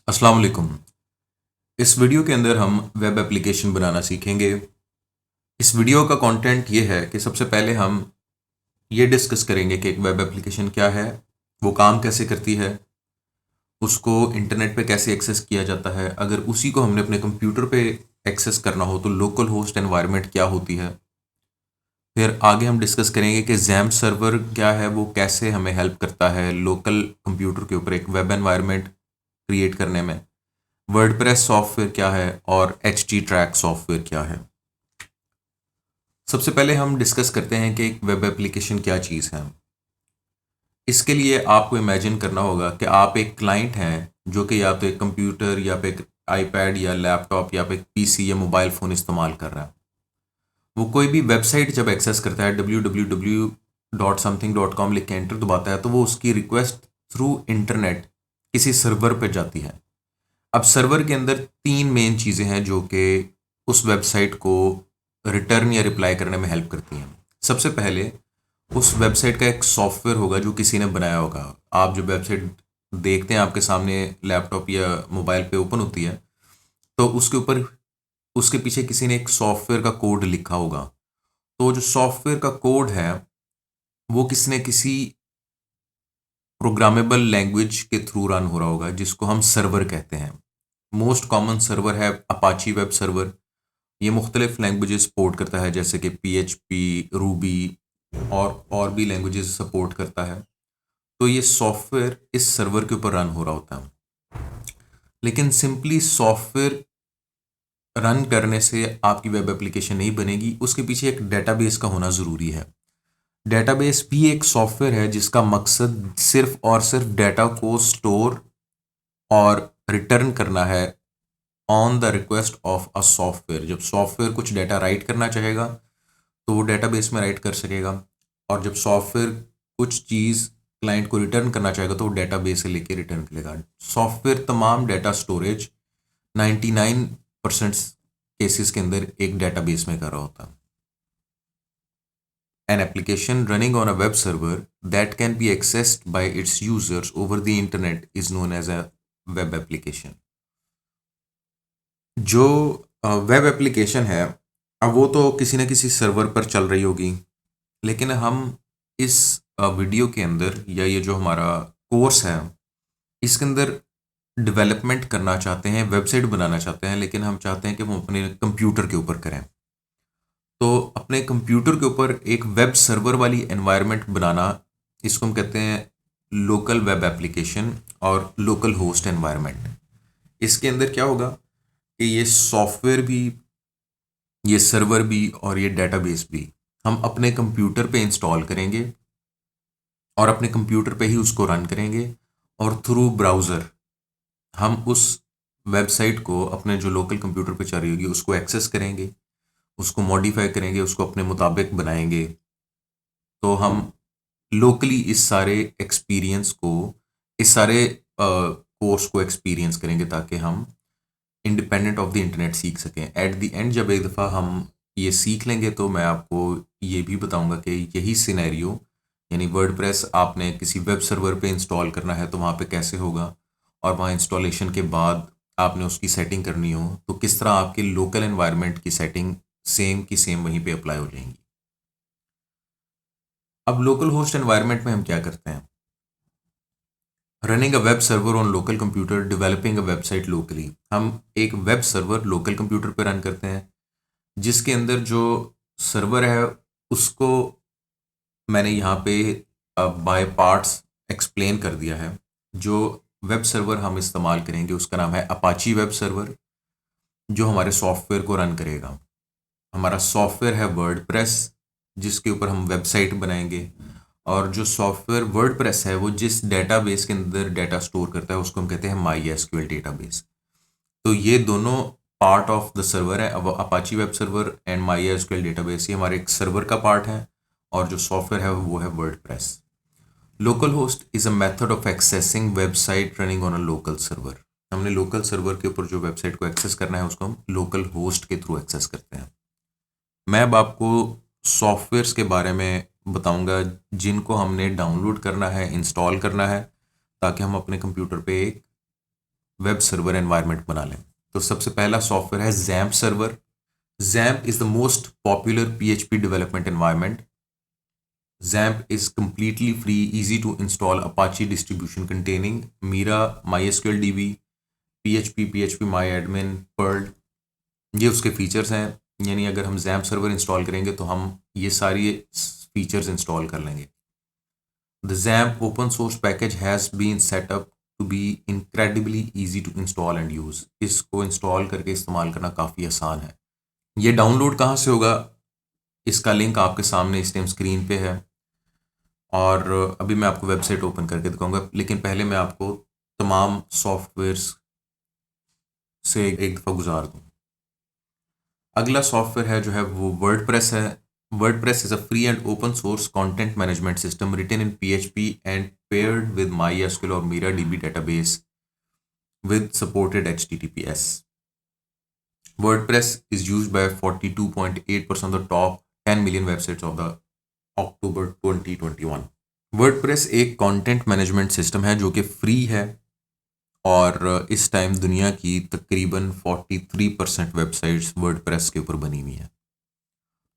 अस्सलाम वालेकुम। इस वीडियो के अंदर हम वेब एप्लीकेशन बनाना सीखेंगे। इस वीडियो का कंटेंट ये है कि सबसे पहले हम ये डिस्कस करेंगे कि एक वेब एप्लीकेशन क्या है, वो काम कैसे करती है, उसको इंटरनेट पे कैसे एक्सेस किया जाता है, अगर उसी को हमने अपने कंप्यूटर पे एक्सेस करना हो तो लोकल होस्ट एनवायरनमेंट क्या होती है। फिर आगे हम डिस्कस करेंगे कि जैम सर्वर क्या है, वो कैसे हमें हेल्प करता है लोकल कंप्यूटर के ऊपर एक वेब एनवायरनमेंट क्रिएट करने में। वर्डप्रेस सॉफ्टवेयर क्या है और एच टी ट्रैक सॉफ्टवेयर क्या है। सबसे पहले हम डिस्कस करते हैं कि एक वेब एप्लीकेशन क्या चीज़ है। इसके लिए आपको इमेजिन करना होगा कि आप एक क्लाइंट हैं जो कि या तो एक कंप्यूटर या पे एक आईपैड या लैपटॉप या पे एक पीसी या मोबाइल फ़ोन इस्तेमाल कर रहा है। वो कोई भी वेबसाइट जब एक्सेस करता है www.something.com लिख के एंटर दबाता है तो वो उसकी रिक्वेस्ट थ्रू इंटरनेट किसी सर्वर पर जाती है। अब सर्वर के अंदर तीन मेन चीज़ें हैं जो कि उस वेबसाइट को रिटर्न या रिप्लाई करने में हेल्प करती हैं। सबसे पहले उस वेबसाइट का एक सॉफ्टवेयर होगा जो किसी ने बनाया होगा। आप जो वेबसाइट देखते हैं आपके सामने लैपटॉप या मोबाइल पे ओपन होती है तो उसके ऊपर उसके पीछे किसी ने एक सॉफ्टवेयर का कोड लिखा होगा। तो जो सॉफ्टवेयर का कोड है वो किसी न किसी प्रोग्रामेबल लैंग्वेज के थ्रू रन हो रहा होगा जिसको हम सर्वर कहते हैं। मोस्ट कॉमन सर्वर है अपाची वेब सर्वर। ये मुख्तलिफ लैंग्वेजेस सपोर्ट करता है जैसे कि PHP, रूबी और भी लैंग्वेजेस सपोर्ट करता है। तो ये सॉफ्टवेयर इस सर्वर के ऊपर रन हो रहा होता है। लेकिन सिंपली सॉफ्टवेयर रन करने से आपकी वेब एप्लीकेशन नहीं बनेगी, उसके पीछे एक डेटाबेस का होना ज़रूरी है। डेटाबेस भी एक सॉफ्टवेयर है जिसका मकसद सिर्फ और सिर्फ डेटा को स्टोर और रिटर्न करना है on the request of a software. जब सॉफ्टवेयर कुछ डेटा राइट करना चाहेगा तो वो डेटाबेस में राइट कर सकेगा, और जब सॉफ्टवेयर कुछ चीज़ क्लाइंट को रिटर्न करना चाहेगा तो वो डेटाबेस से लेके रिटर्न करेगा। सॉफ्टवेयर तमाम डेटा स्टोरेज 99% केसेस के अंदर एक डेटाबेस में कर रहा होता है। An application running on a web server that can be accessed by its users over the internet is known as a web application। जो वेब एप्लीकेशन है, अब वो तो किसी न किसी सर्वर पर चल रही होगी, लेकिन हम इस वीडियो के अंदर या ये जो हमारा कोर्स है इसके अंदर डेवलपमेंट करना चाहते हैं, वेबसाइट बनाना चाहते हैं, लेकिन हम चाहते हैं कि वो अपने कंप्यूटर के ऊपर करें। तो अपने कंप्यूटर के ऊपर एक वेब सर्वर वाली एनवायरनमेंट बनाना, इसको हम कहते हैं लोकल वेब एप्लीकेशन और लोकल होस्ट एनवायरनमेंट। इसके अंदर क्या होगा कि ये सॉफ्टवेयर भी, ये सर्वर भी और ये डेटाबेस भी हम अपने कंप्यूटर पे इंस्टॉल करेंगे और अपने कंप्यूटर पे ही उसको रन करेंगे, और थ्रू ब्राउज़र हम उस वेबसाइट को अपने जो लोकल कंप्यूटर पे चल रही होगी उसको एक्सेस करेंगे, उसको मॉडिफाई करेंगे, उसको अपने मुताबिक बनाएंगे। तो हम लोकली इस सारे एक्सपीरियंस को, इस सारे कोर्स को एक्सपीरियंस करेंगे ताकि हम इंडिपेंडेंट ऑफ द इंटरनेट सीख सकें। एट द एंड जब एक दफ़ा हम ये सीख लेंगे तो मैं आपको ये भी बताऊंगा कि यही सिनेरियो, यानी वर्डप्रेस आपने किसी वेब सर्वर पे इंस्टॉल करना है तो वहाँ पे कैसे होगा, और वहाँ इंस्टॉलेशन के बाद आपने उसकी सेटिंग करनी हो तो किस तरह आपके लोकल एनवायरनमेंट की सेटिंग सेम की सेम वहीं पे अप्लाई हो जाएंगी। अब लोकल होस्ट एनवायरनमेंट में हम क्या करते हैं? Running a web server on local computer, developing a website locally. हम एक वेब सर्वर लोकल कंप्यूटर पे रन करते हैं जिसके अंदर जो सर्वर है उसको मैंने यहाँ पे बाय पार्ट्स एक्सप्लेन कर दिया है। जो वेब सर्वर हम इस्तेमाल करेंगे उसका नाम है अपाची वेब सर्वर, जो हमारे सॉफ्टवेयर को रन करेगा। हमारा सॉफ्टवेयर है वर्डप्रेस जिसके ऊपर हम वेबसाइट बनाएंगे, और जो सॉफ्टवेयर वर्डप्रेस है वो जिस डेटाबेस के अंदर डेटा स्टोर करता है उसको हम कहते हैं MySQL डेटाबेस। तो ये दोनों पार्ट ऑफ द सर्वर है। अब Apache web server and MySQL database ये हमारे एक सर्वर का पार्ट है, और जो सॉफ्टवेयर है वो है WordPress. Local host is a method of accessing website running on a local server. हमने लोकल सर्वर के ऊपर जो वेबसाइट को एक्सेस करना है उसको हम लोकल होस्ट के थ्रू एक्सेस करते हैं। मैं अब आपको सॉफ्टवेयर्स के बारे में बताऊंगा जिनको हमने डाउनलोड करना है, इंस्टॉल करना है, ताकि हम अपने कंप्यूटर पे एक वेब सर्वर एनवायरनमेंट बना लें। तो सबसे पहला सॉफ्टवेयर है XAMPP server. XAMPP is the most popular PHP development environment. XAMPP is completely free, easy to install Apache distribution containing Mira, MySQL DB, PHP, PHP MyAdmin, Perl। ये उसके features हैं, यानी अगर हम XAMPP सर्वर इंस्टॉल करेंगे तो हम ये सारी फीचर्स इंस्टॉल कर लेंगे। The XAMPP open source package has been set up to be incredibly easy to install and use। इसको इंस्टॉल करके इस्तेमाल करना काफ़ी आसान है। ये डाउनलोड कहाँ से होगा, इसका लिंक आपके सामने इस टाइम स्क्रीन पे है, और अभी मैं आपको वेबसाइट ओपन करके दिखाऊंगा, लेकिन पहले मैं आपको तमाम सॉफ्टवेयर्स से एक दफ़ा गुजार दूँ। अगला सॉफ्टवेयर है जो है वो वर्डप्रेस है। WordPress is a free and open source content management system written in PHP and paired with MySQL और MiraDB database with supported HTTPS। WordPress is used by 42.8% of the top 10 million websites of the October 2021। WordPress एक content management system है जो कि free है, और इस time दुनिया की तकरीबन 43% वेबसाइट्स वर्डप्रेस के ऊपर बनी हुई हैं।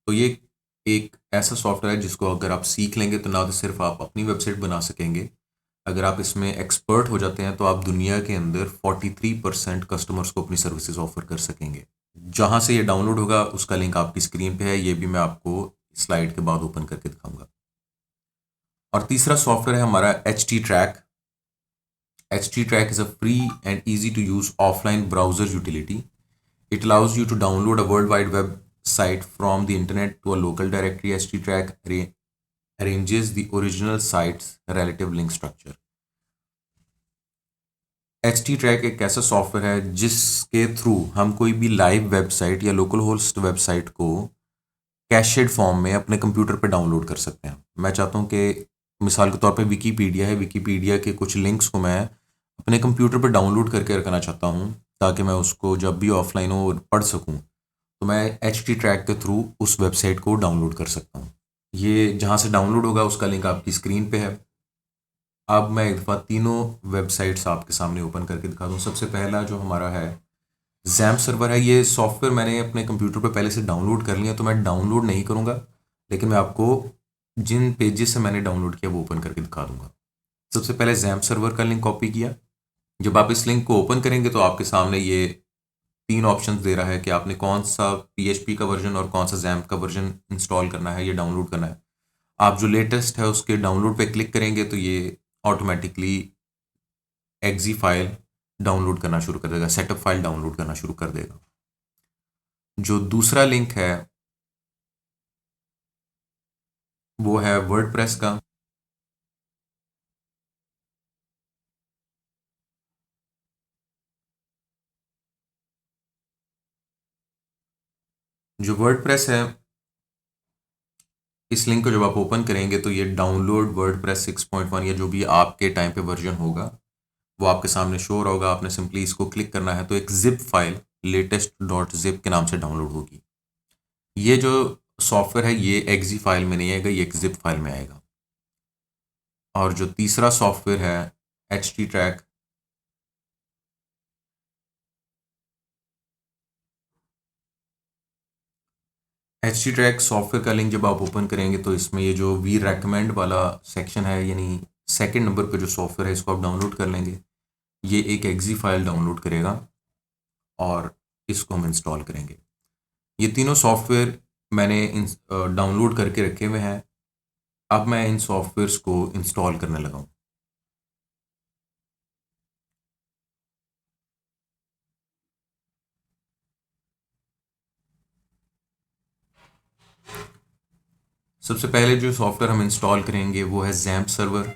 तो ये एक ऐसा सॉफ्टवेयर है जिसको अगर आप सीख लेंगे तो ना तो सिर्फ आप अपनी वेबसाइट बना सकेंगे, अगर आप इसमें एक्सपर्ट हो जाते हैं तो आप दुनिया के अंदर 43% कस्टमर्स को अपनी सर्विसेज ऑफर कर सकेंगे। जहाँ से ये डाउनलोड होगा उसका लिंक आपकी स्क्रीन पे है, ये भी मैं आपको स्लाइड के बाद ओपन करके दिखाऊंगा। और तीसरा सॉफ्टवेयर है हमारा HT Track। HT Track is a free and easy to use offline browser utility. It allows you to download a World Wide Web site from the internet to a local directory। HT Track arranges the original site's relative link structure। HT Track एक ऐसा software है जिसके through हम कोई भी live website या local host website को कैशेड form में अपने कंप्यूटर पे डाउनलोड कर सकते हैं। मैं चाहता हूँ कि मिसाल के तौर पे विकीपीडिया है, विकीपीडिया के कुछ लिंक्स को मैं अपने कंप्यूटर पर डाउनलोड करके रखना चाहता हूँ ताकि मैं उसको जब भी ऑफलाइन हो पढ़ सकूँ, तो मैं HT Track के थ्रू उस वेबसाइट को डाउनलोड कर सकता हूँ। ये जहाँ से डाउनलोड होगा उसका लिंक आपकी स्क्रीन पे है। अब मैं एक दफ़ा तीनों वेबसाइट्स आपके सामने ओपन करके दिखा दूँ। सबसे पहला जो हमारा है XAMPP सर्वर है। ये सॉफ्टवेयर मैंने अपने कंप्यूटर पे पहले से डाउनलोड कर लिया, तो मैं डाउनलोड नहीं करूँगा, लेकिन मैं आपको जिन पेजेस से मैंने डाउनलोड किया वो ओपन करके दिखा दूँगा। सबसे पहले XAMPP सर्वर का लिंक कॉपी किया। जब आप इस लिंक को ओपन करेंगे तो आपके सामने ये 3 ऑप्शंस दे रहा है कि आपने कौन सा PHP का वर्जन और कौन सा XAMPP का वर्जन इंस्टॉल करना है, ये डाउनलोड करना है। आप जो लेटेस्ट है उसके डाउनलोड पे क्लिक करेंगे तो ये ऑटोमेटिकली exe फाइल डाउनलोड करना शुरू कर देगा, सेटअप फाइल डाउनलोड करना शुरू कर देगा। जो दूसरा लिंक है वो है वर्डप्रेस का। जो वर्डप्रेस है, इस लिंक को जब आप ओपन करेंगे तो ये डाउनलोड वर्डप्रेस 6.1 या जो भी आपके टाइम पे वर्जन होगा वो आपके सामने शो हो रहा होगा। आपने सिंपली इसको क्लिक करना है तो एक जिप फाइल latest.zip के नाम से डाउनलोड होगी। ये जो सॉफ्टवेयर है ये exe फाइल में नहीं आएगा, ये एक जिप फाइल में आएगा। और जो तीसरा सॉफ्टवेयर है HT Track, HT Track software का लिंक जब आप ओपन करेंगे तो इसमें ये जो वी रेकमेंड वाला सेक्शन है, यानी सेकंड नंबर पे जो सॉफ्टवेयर है इसको आप डाउनलोड कर लेंगे। ये एक exe फाइल डाउनलोड करेगा और इसको हम इंस्टॉल करेंगे। ये तीनों सॉफ्टवेयर मैंने डाउनलोड करके रखे हुए हैं। अब मैं इन सॉफ्टवेयर्स को इंस्टॉल करने लगा हूँ। सबसे पहले जो सॉफ्टवेयर हम इंस्टॉल करेंगे वो है XAMPP सर्वर।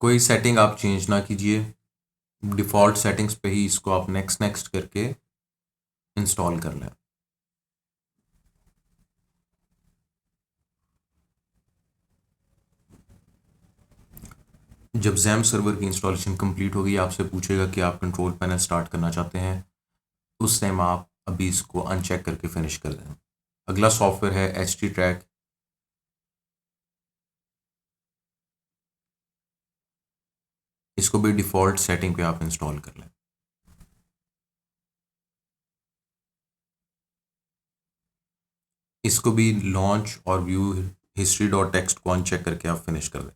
कोई सेटिंग आप चेंज ना कीजिए, डिफ़ॉल्ट सेटिंग्स पे ही इसको आप नेक्स्ट नेक्स्ट करके इंस्टॉल कर लें। जब XAMPP सर्वर की इंस्टॉलेशन कंप्लीट होगी आपसे पूछेगा कि आप कंट्रोल पैनल स्टार्ट करना चाहते हैं, उस टाइम आप अभी इसको अनचेक करके फिनिश कर दें। अगला सॉफ्टवेयर है HT Track। इसको भी डिफ़ॉल्ट सेटिंग पे आप इंस्टॉल कर लें। इसको भी लॉन्च और व्यू हिस्ट्री डॉट टेक्स्ट को अनचेक करके आप फिनिश कर दें।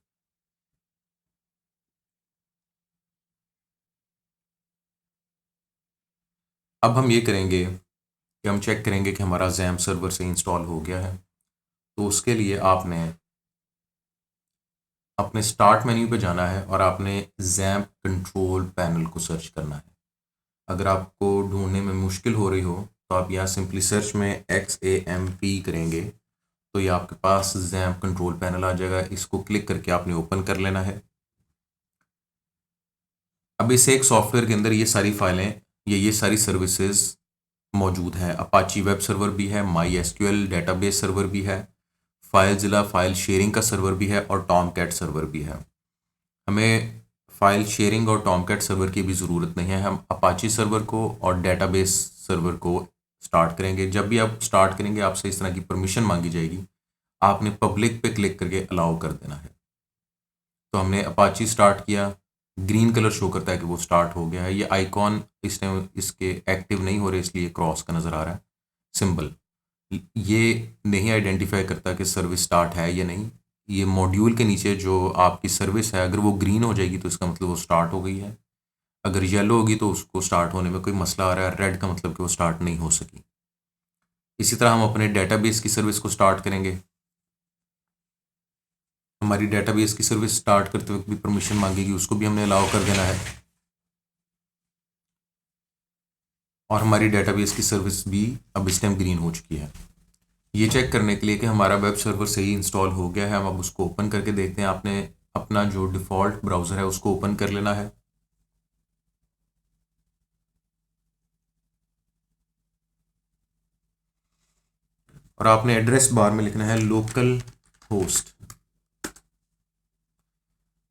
अब हम ये करेंगे कि हम चेक करेंगे कि हमारा जैम्प सर्वर से इंस्टॉल हो गया है। तो उसके लिए आपने अपने स्टार्ट मेन्यू पे जाना है और आपने जैम्प कंट्रोल पैनल को सर्च करना है। अगर आपको ढूंढने में मुश्किल हो रही हो तो आप यहाँ सिंपली सर्च में XAMP करेंगे तो ये आपके पास जैम्प कंट्रोल पैनल आ जाएगा। इसको क्लिक करके आपने ओपन कर लेना है। अब इस एक सॉफ्टवेयर के अंदर ये सारी फाइलें ये सारी सर्विसेज मौजूद हैं। अपाची वेब सर्वर भी है, MySQL डेटाबेस सर्वर भी है, फाइलज़िला फाइल शेयरिंग का सर्वर भी है और टॉमकैट सर्वर भी है। हमें फाइल शेयरिंग और टॉमकैट सर्वर की भी ज़रूरत नहीं है। हम अपाची सर्वर को और डेटाबेस सर्वर को स्टार्ट करेंगे। जब भी आप स्टार्ट करेंगे आपसे इस तरह की परमिशन मांगी जाएगी, आपने पब्लिक पे क्लिक करके अलाउ कर देना है। तो हमने अपाची स्टार्ट किया, ग्रीन कलर शो करता है कि वो स्टार्ट हो गया है। ये आइकॉन इस टाइम इसके एक्टिव नहीं हो रहे इसलिए क्रॉस का नज़र आ रहा है सिंबल। ये नहीं आइडेंटिफाई करता कि सर्विस स्टार्ट है या नहीं। ये मॉड्यूल के नीचे जो आपकी सर्विस है अगर वो ग्रीन हो जाएगी तो इसका मतलब वो स्टार्ट हो गई है। अगर येलो होगी तो उसको स्टार्ट होने में कोई मसला आ रहा है, रेड का मतलब कि वो स्टार्ट नहीं हो सकी। इसी तरह हम अपने डेटाबेस की सर्विस को स्टार्ट करेंगे। हमारी डेटाबेस की सर्विस स्टार्ट करते वक्त भी परमिशन मांगेगी, उसको भी हमने अलाउ कर देना है। और हमारी डेटाबेस की सर्विस भी अब इस टाइम ग्रीन हो चुकी है। ये चेक करने के लिए कि हमारा वेब सर्वर सही इंस्टॉल हो गया है, हम अब उसको ओपन करके देखते हैं। आपने अपना जो डिफ़ॉल्ट ब्राउज़र है उसको ओपन कर लेना है। और आपने एड्रेस बार में लिखना है लोकल होस्ट।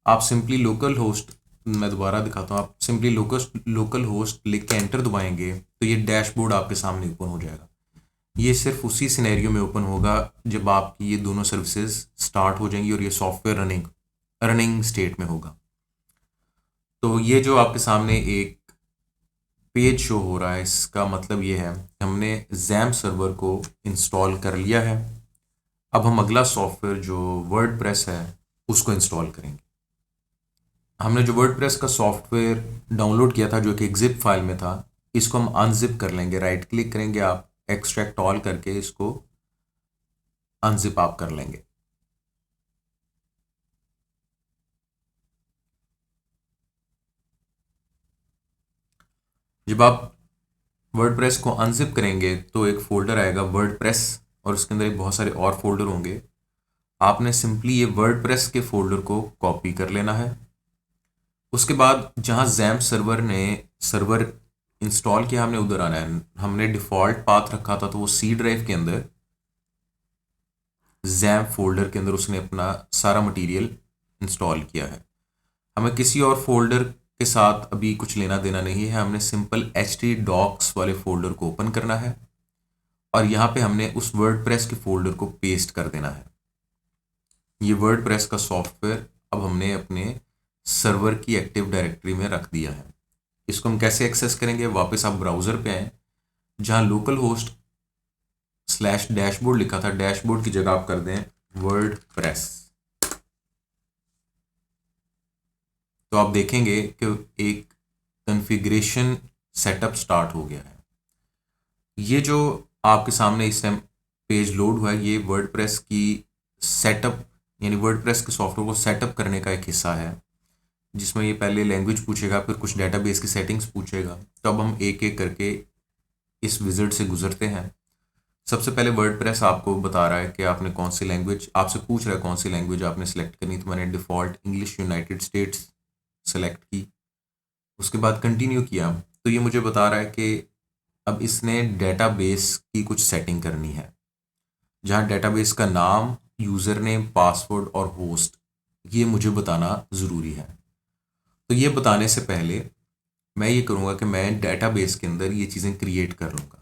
आप सिंपली लोकल होस्ट, मैं दोबारा दिखाता हूँ, आप सिंपली लोकल होस्ट लिख के एंटर दबाएंगे तो ये डैशबोर्ड आपके सामने ओपन हो जाएगा। ये सिर्फ उसी सिनेरियो में ओपन होगा जब आपकी ये दोनों सर्विसेज स्टार्ट हो जाएंगी और ये सॉफ्टवेयर रनिंग स्टेट में होगा। तो ये जो आपके सामने एक पेज शो हो रहा है इसका मतलब ये है कि हमने जैम्प सर्वर को इंस्टॉल कर लिया है। अब हम अगला सॉफ्टवेयर जो वर्डप्रेस है उसको इंस्टॉल करेंगे। हमने जो वर्डप्रेस का सॉफ्टवेयर डाउनलोड किया था जो कि एक जिप फाइल में था, इसको हम अनजिप कर लेंगे। राइट क्लिक करेंगे आप, एक्सट्रैक्ट ऑल करके इसको अनजिप आप कर लेंगे। जब आप वर्डप्रेस को अनजिप करेंगे तो एक फ़ोल्डर आएगा वर्डप्रेस और उसके अंदर बहुत सारे और फोल्डर होंगे। आपने सिंपली ये वर्डप्रेस के फोल्डर को कॉपी कर लेना है। उसके बाद जहाँ जैम्प सर्वर इंस्टॉल किया हमने उधर आना है। हमने डिफ़ॉल्ट पाथ रखा था तो वो सी ड्राइव के अंदर जैम्प फोल्डर के अंदर उसने अपना सारा मटेरियल इंस्टॉल किया है। हमें किसी और फोल्डर के साथ अभी कुछ लेना देना नहीं है। हमने सिंपल htdocs वाले फोल्डर को ओपन करना है और यहाँ पे हमने उस वर्डप्रेस के फोल्डर को पेस्ट कर देना है। ये वर्डप्रेस का सॉफ्टवेयर अब हमने अपने सर्वर की एक्टिव डायरेक्टरी में रख दिया है। इसको हम कैसे एक्सेस करेंगे? वापस आप ब्राउज़र पे आएँ, जहाँ लोकल होस्ट /डैशबोर्ड लिखा था, डैशबोर्ड की जगह आप कर दें वर्डप्रेस। तो आप देखेंगे कि एक कॉन्फ़िगरेशन सेटअप स्टार्ट हो गया है। ये जो आपके सामने इस टाइम पेज लोड हुआ है ये वर्डप्रेस की सेटअप यानी वर्डप्रेस के सॉफ्टवेयर को सेटअप करने का एक हिस्सा है, जिसमें ये पहले लैंग्वेज पूछेगा, फिर कुछ डेटाबेस की सेटिंग्स पूछेगा। तो अब हम एक एक करके इस विज़िट से गुजरते हैं। सबसे पहले वर्डप्रेस आपको बता रहा है कि आपने कौन सी लैंग्वेज, आपसे पूछ रहा है कौन सी लैंग्वेज आपने सेलेक्ट करनी। तो मैंने default English United states select की। उसके बाद कंटिन्यू किया तो ये मुझे बता रहा है कि अब इसने डेटाबेस की कुछ सेटिंग करनी है, जहाँ डेटाबेस का नाम, यूज़र नेम, पासवर्ड और होस्ट ये मुझे बताना ज़रूरी है। तो ये बताने से पहले मैं ये करूँगा कि मैं डेटाबेस के अंदर ये चीज़ें क्रिएट कर लूँगा।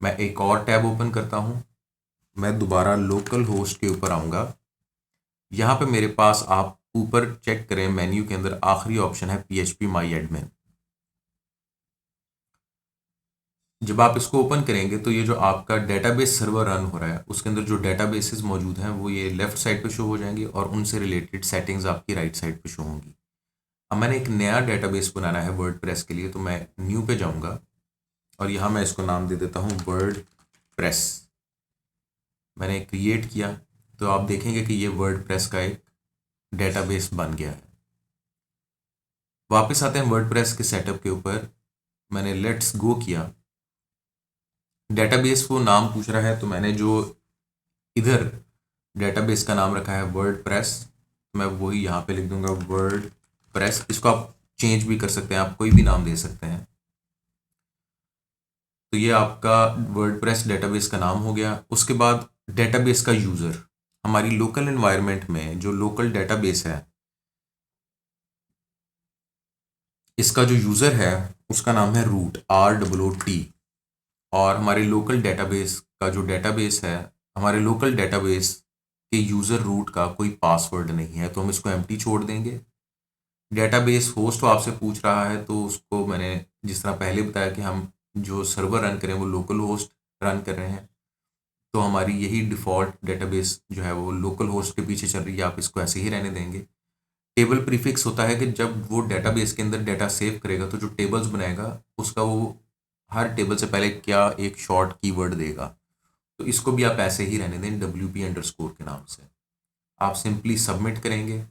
मैं एक और टैब ओपन करता हूँ। मैं दोबारा लोकल होस्ट के ऊपर आऊँगा। यहाँ पे मेरे पास आप ऊपर चेक करें मेन्यू के अंदर आखिरी ऑप्शन है PHP माई एडमिन। जब आप इसको ओपन करेंगे तो ये जो आपका डेटाबेस सर्वर रन हो रहा है उसके अंदर जो डेटाबेसेस मौजूद हैं वो ये लेफ्ट साइड पे शो हो जाएंगे और उनसे रिलेटेड सेटिंग्स आपकी राइट साइड पे शो होंगी। अब मैंने एक नया डेटाबेस बनाना है वर्डप्रेस के लिए, तो मैं न्यू पे जाऊंगा और यहाँ मैं इसको नाम दे देता हूँ वर्डप्रेस। मैंने क्रिएट किया तो आप देखेंगे कि ये वर्डप्रेस का एक डेटाबेस बन गया है। वापस आते हैं वर्डप्रेस के सेटअप के ऊपर। मैंने लेट्स गो किया, डेटाबेस को नाम पूछ रहा है तो मैंने जो इधर डेटाबेस का नाम रखा है वर्डप्रेस, मैं वही यहाँ पे लिख दूंगा वर्डप्रेस। इसको आप चेंज भी कर सकते हैं, आप कोई भी नाम दे सकते हैं। तो ये आपका वर्डप्रेस डेटाबेस का नाम हो गया। उसके बाद डेटाबेस का यूज़र, हमारी लोकल एनवायरनमेंट में जो लोकल डेटाबेस है इसका जो यूज़र है उसका नाम है रूट, ROOT। और हमारे लोकल डेटाबेस का जो डेटाबेस है, हमारे लोकल डेटाबेस के यूज़र रूट का कोई पासवर्ड नहीं है, तो हम इसको एम्प्टी छोड़ देंगे। डेटाबेस होस्ट आपसे पूछ रहा है तो उसको मैंने जिस तरह पहले बताया कि हम जो सर्वर रन करें वो लोकल होस्ट रन कर रहे हैं, तो हमारी यही डिफ़ॉल्ट डेटाबेस जो है वो लोकल होस्ट के पीछे चल रही है, आप इसको ऐसे ही रहने देंगे। टेबल प्रीफिक्स होता है कि जब वो डेटाबेस के अंदर डेटा सेव करेगा तो जो टेबल्स बनाएगा उसका वो हर टेबल से पहले क्या एक शॉर्ट कीवर्ड देगा, तो इसको भी आप ऐसे ही रहने दें WP__ के नाम से। आप सिंपली सबमिट करेंगे।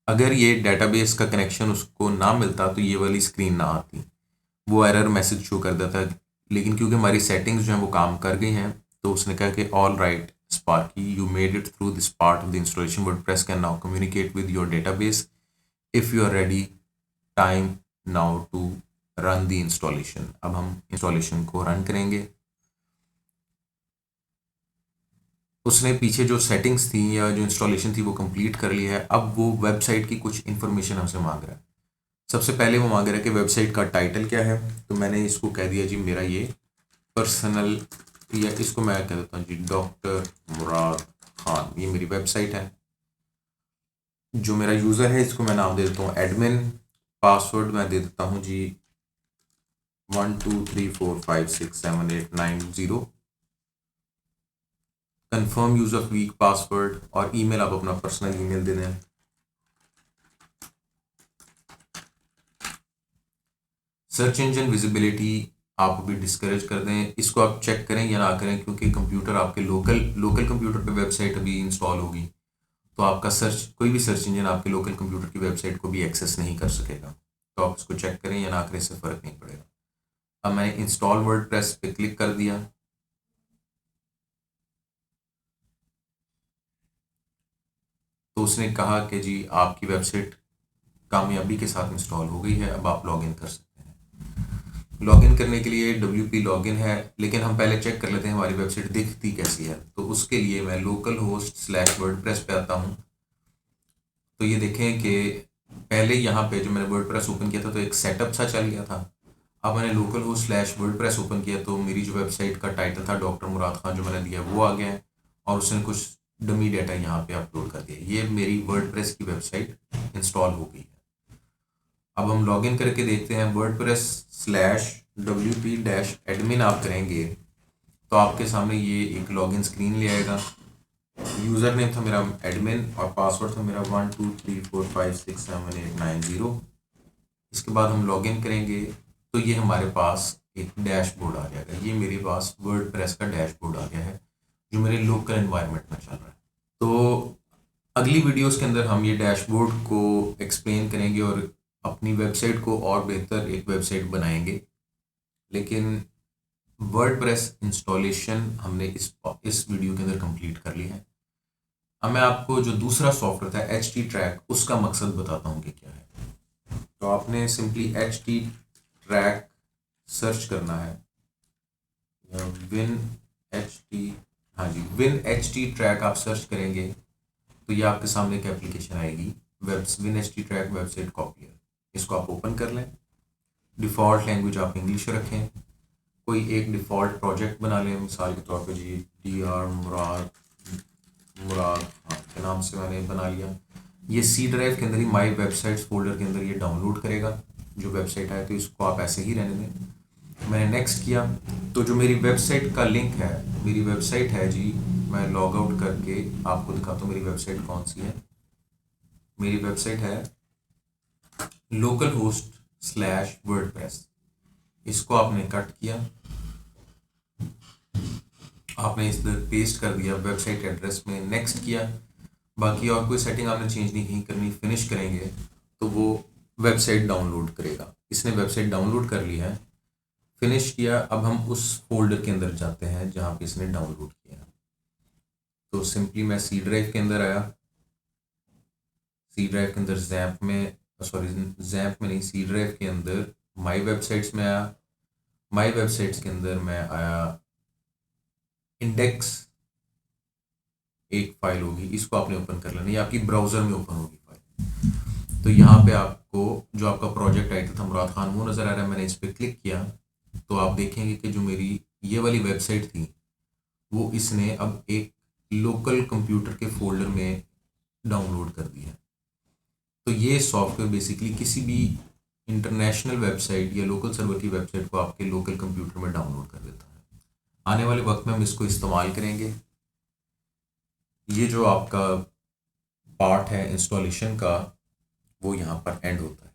अगर ये डेटाबेस का कनेक्शन उसको ना मिलता तो ये वाली स्क्रीन ना आती, वो एरर मैसेज शो कर देता। लेकिन क्योंकि हमारी सेटिंग्स जो हैं वो काम कर गई हैं तो उसने कहा कि all right Sparky, you made it through this part of the installation. WordPress can now communicate with your database. If you are ready, time now to run the installation. अब हम इंस्टॉलेशन को रन करेंगे। उसने पीछे जो settings थी या जो इंस्टॉलेशन थी वो कंप्लीट कर ली है। अब वो वेबसाइट की कुछ इन्फॉर्मेशन हमसे मांग रहा है। सबसे पहले वो मांग रहा है कि वेबसाइट का टाइटल क्या है, तो मैंने इसको कह दिया जी मेरा ये पर्सनल, या इसको मैं कह देता हूँ जी डॉक्टर मुराद खान, ये मेरी वेबसाइट है। जो मेरा यूज़र है इसको मैं नाम दे देता हूँ एडमिन। पासवर्ड मैं दे देता हूँ जी 1234567890। Confirm use of week password, और ईमेल आप अपना पर्सनल ईमेल दे दें। सर्च इंजन विजिबिलिटी आप भी डिस्करेज कर दें, इसको आप चेक करें या ना करें, क्योंकि कंप्यूटर आपके लोकल कंप्यूटर पे वेबसाइट अभी इंस्टॉल होगी तो आपका कोई भी सर्च इंजन आपके लोकल कंप्यूटर की वेबसाइट को भी एक्सेस नहीं कर सकेगा। तो आप इसको चेक करें या ना करें, इससे फ़र्क नहीं पड़ेगा। अब मैंने इंस्टॉल वर्डप्रेस पे क्लिक कर दिया। तो उसने कहा कि जी आपकी वेबसाइट कामयाबी के साथ इंस्टॉल हो गई है, अब आप लॉगिन कर सकते हैं। लॉगिन करने के लिए WP लॉगिन है, लेकिन हम पहले चेक कर लेते हैं हमारी वेबसाइट दिखती कैसी है। तो उसके लिए मैं लोकल होस्ट /वर्डप्रेस पे आता हूँ। तो ये देखें कि पहले यहाँ पे जो मैंने वर्डप्रेस ओपन किया था तो एक सेटअप सा चल गया था। अब मैंने लोकल होस्ट /वर्डप्रेस ओपन किया तो मेरी जो वेबसाइट का टाइटल था डॉक्टर मुराद खान जो मैंने दिया वो आ गया है, और उसने कुछ डमी डाटा यहाँ पे अपलोड कर दिया। ये मेरी वर्डप्रेस की वेबसाइट इंस्टॉल हो गई है। अब हम लॉगिन करके देखते हैं। WordPress/WP-admin आप करेंगे तो आपके सामने ये एक लॉगिन स्क्रीन ले आएगा। यूज़र नेम था मेरा एडमिन और पासवर्ड था मेरा 1234567890। इसके बाद हम लॉगिन करेंगे तो ये हमारे पास एक डैशबोर्ड आ जाएगा। ये मेरे पास वर्डप्रेस का डैशबोर्ड आ गया है जो मेरे लोकल एनवायरनमेंट में चल रहा है। तो अगली वीडियोस के अंदर हम ये डैशबोर्ड को एक्सप्लेन करेंगे और अपनी वेबसाइट को और बेहतर एक वेबसाइट बनाएंगे। लेकिन वर्डप्रेस इंस्टॉलेशन हमने इस वीडियो के अंदर कंप्लीट कर लिया है। अब मैं आपको जो दूसरा सॉफ्टवेयर था HTTrack, उसका मकसद बताता हूँ कि क्या है। तो आपने सिंपली HTTrack सर्च करना है, विन HTTrack आप सर्च करेंगे तो ये आपके सामने एक एप्लीकेशन आएगी विन HTTrack वेबसाइट कॉपियर। इसको आप ओपन कर लें। डिफ़ॉल्ट लैंग्वेज आप इंग्लिश रखें। कोई एक डिफ़ॉल्ट प्रोजेक्ट बना लें, मिसाल के तौर पे जी DR मुराद के नाम से मैंने बना लिया। ये सी ड्राइव के अंदर ही माई वेबसाइट्स फोल्डर के अंदर ये डाउनलोड करेगा जो वेबसाइट है, तो इसको आप ऐसे ही रहने दें। मैंने नेक्स्ट किया तो जो मेरी वेबसाइट का लिंक है, मेरी वेबसाइट है जी, मैं लॉग आउट करके आपको दिखाता हूँ मेरी वेबसाइट कौन सी है। मेरी वेबसाइट है लोकल होस्ट स्लैश वर्डप्रेस। इसको आपने कट किया, आपने इस तरह पेस्ट कर दिया वेबसाइट एड्रेस में, नेक्स्ट किया। बाकी और कोई सेटिंग आपने चेंज नहीं करनी, फिनिश करेंगे तो वो वेबसाइट डाउनलोड करेगा। इसने वेबसाइट डाउनलोड कर ली है, फिनिश किया। अब हम उस फोल्डर के अंदर जाते हैं जहाँ पे इसने डाउनलोड किया। तो सिंपली मैं सी ड्राइव के अंदर आया, सी ड्राइव के अंदर जैम्प में, सॉरी जैम्प में नहीं, सी ड्राइव के अंदर माई वेबसाइट्स में आया। माई वेबसाइट्स के अंदर मैं आया, इंडेक्स एक फाइल होगी, इसको आपने ओपन कर लेना, ये आपकी ब्राउजर में ओपन होगी फाइल। तो यहाँ पे आपको जो आपका प्रोजेक्ट आइटम था मुराद खान वो नज़र आ रहा है। मैंने इस पर क्लिक किया तो आप देखेंगे कि जो मेरी ये वाली वेबसाइट थी वो इसने अब एक लोकल कंप्यूटर के फोल्डर में डाउनलोड कर दिया है। तो ये सॉफ्टवेयर बेसिकली किसी भी इंटरनेशनल वेबसाइट या लोकल सर्वर की वेबसाइट को आपके लोकल कंप्यूटर में डाउनलोड कर देता है। आने वाले वक्त में हम इसको इस्तेमाल करेंगे। ये जो आपका पार्ट है इंस्टॉलेशन का वो यहाँ पर एंड होता है।